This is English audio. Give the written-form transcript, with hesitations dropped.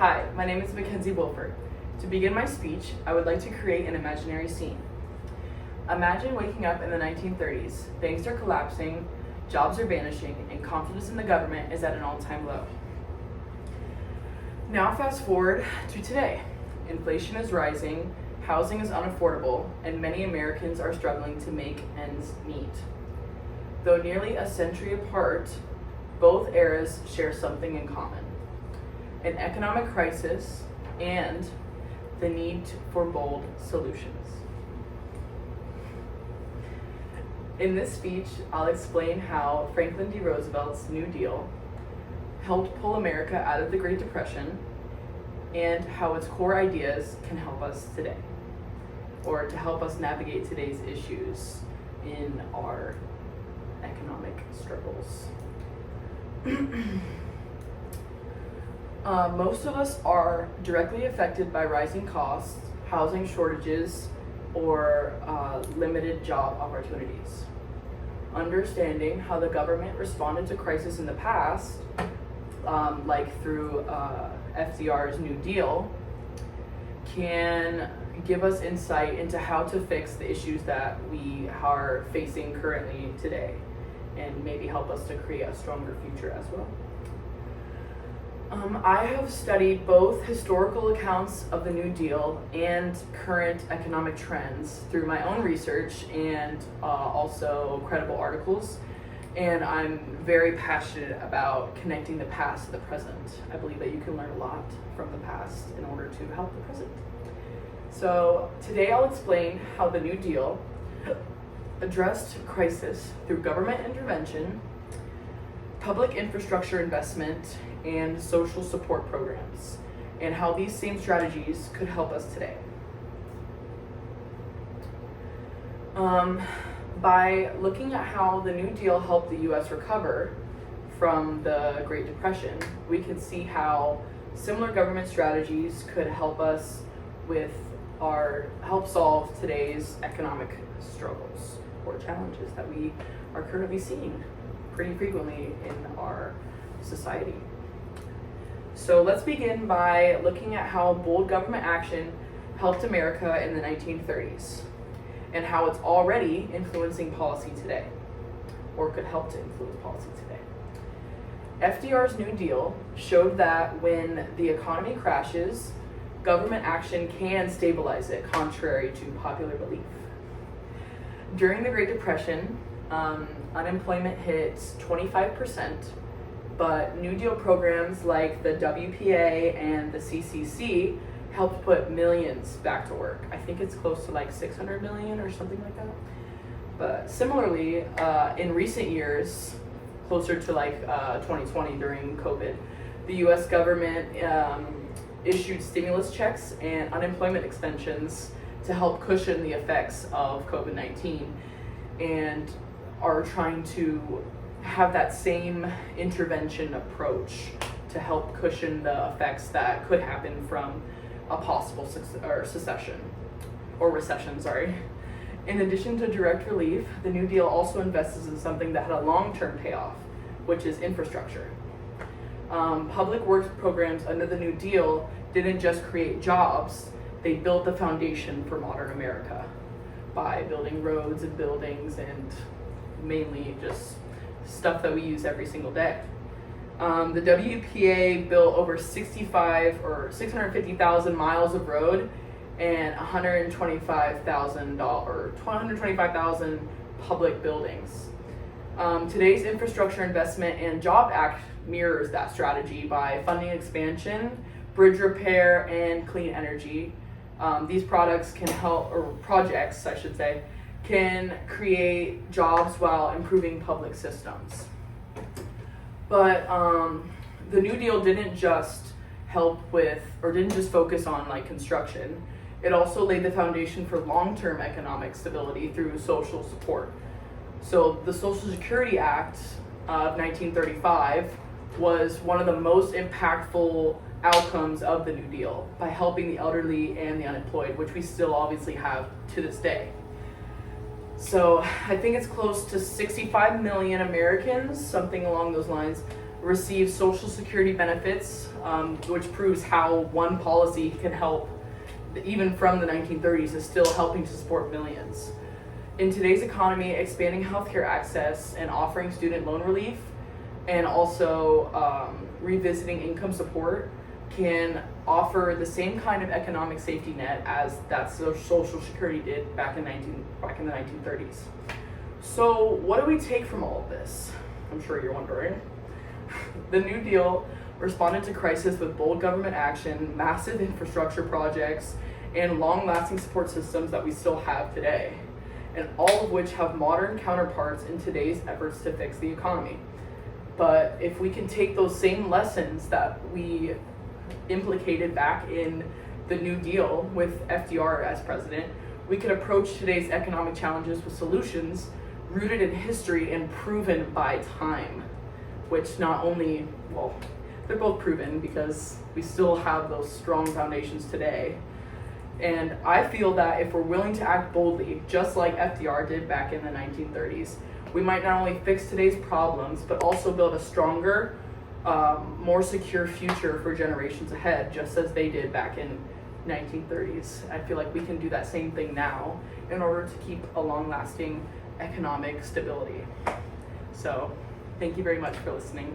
Hi, my name is Mackenzie Wilford. To begin my speech, I would like to create an imaginary scene. Imagine waking up in the 1930s, banks are collapsing, jobs are vanishing, and confidence in the government is at an all-time low. Now fast forward to today. Inflation is rising, housing is unaffordable, and many Americans are struggling to make ends meet. Though nearly a century apart, both eras share something in common: an economic crisis and the need for bold solutions. In this speech, I'll explain how Franklin D. Roosevelt's New Deal helped pull America out of the Great Depression and how its core ideas can help us today, or to help us navigate today's issues in our economic struggles. Most of us are directly affected by rising costs, housing shortages, or limited job opportunities. Understanding how the government responded to crisis in the past, like through FDR's New Deal, can give us insight into how to fix the issues that we are facing currently today, and maybe help us to create a stronger future as well. I have studied both historical accounts of the New Deal and current economic trends through my own research and also credible articles, and I'm very passionate about connecting the past to the present. I believe that you can learn a lot from the past in order to help the present. So today I'll explain how the New Deal addressed crisis through government intervention, public infrastructure investment, and social support programs, and how these same strategies could help us today. By looking at how the New Deal helped the U.S. recover from the Great Depression, we could see how similar government strategies could help us help solve today's economic struggles or challenges that we are currently seeing pretty frequently in our society. So let's begin by looking at how bold government action helped America in the 1930s and how it's already influencing policy today, or could help to influence policy today. FDR's New Deal showed that when the economy crashes, government action can stabilize it, contrary to popular belief. During the Great Depression, unemployment hit 25%, but New Deal programs like the WPA and the CCC helped put millions back to work. I think it's close to like 600 million or something like that. But similarly, in recent years, closer to like 2020 during COVID, the US government issued stimulus checks and unemployment extensions to help cushion the effects of COVID-19, and are trying to have that same intervention approach to help cushion the effects that could happen from a possible recession. In addition to direct relief, the New Deal also invests in something that had a long-term payoff, which is infrastructure. Public works programs under the New Deal didn't just create jobs, they built the foundation for modern America by building roads and buildings and mainly just stuff that we use every single day. The WPA built over 650,000 miles of road and 225,000 public buildings. Today's Infrastructure Investment and Job Act mirrors that strategy by funding expansion, bridge repair, and clean energy. These projects, I should say, can create jobs while improving public systems. But the New Deal didn't just focus on like construction. It also laid the foundation for long-term economic stability through social support. So the Social Security Act of 1935 was one of the most impactful outcomes of the New Deal by helping the elderly and the unemployed, which we still obviously have to this day. So I think it's close to 65 million Americans, something along those lines, receive Social Security benefits, which proves how one policy can help, even from the 1930s, is still helping to support millions. In today's economy, expanding healthcare access and offering student loan relief, and also revisiting income support, can offer the same kind of economic safety net as that Social Security did back in the 1930s. So what do we take from all of this? I'm sure you're wondering. The New Deal responded to crisis with bold government action, massive infrastructure projects, and long-lasting support systems that we still have today, and all of which have modern counterparts in today's efforts to fix the economy. But if we can take those same lessons that we implicated back in the New Deal with FDR as president, we can approach today's economic challenges with solutions rooted in history and proven by time, which not only, well, they're both proven because we still have those strong foundations today. And I feel that if we're willing to act boldly, just like FDR did back in the 1930s, we might not only fix today's problems, but also build a stronger, more secure future for generations ahead, just as they did back in 1930s. I feel like we can do that same thing now in order to keep a long-lasting economic stability. So, thank you very much for listening.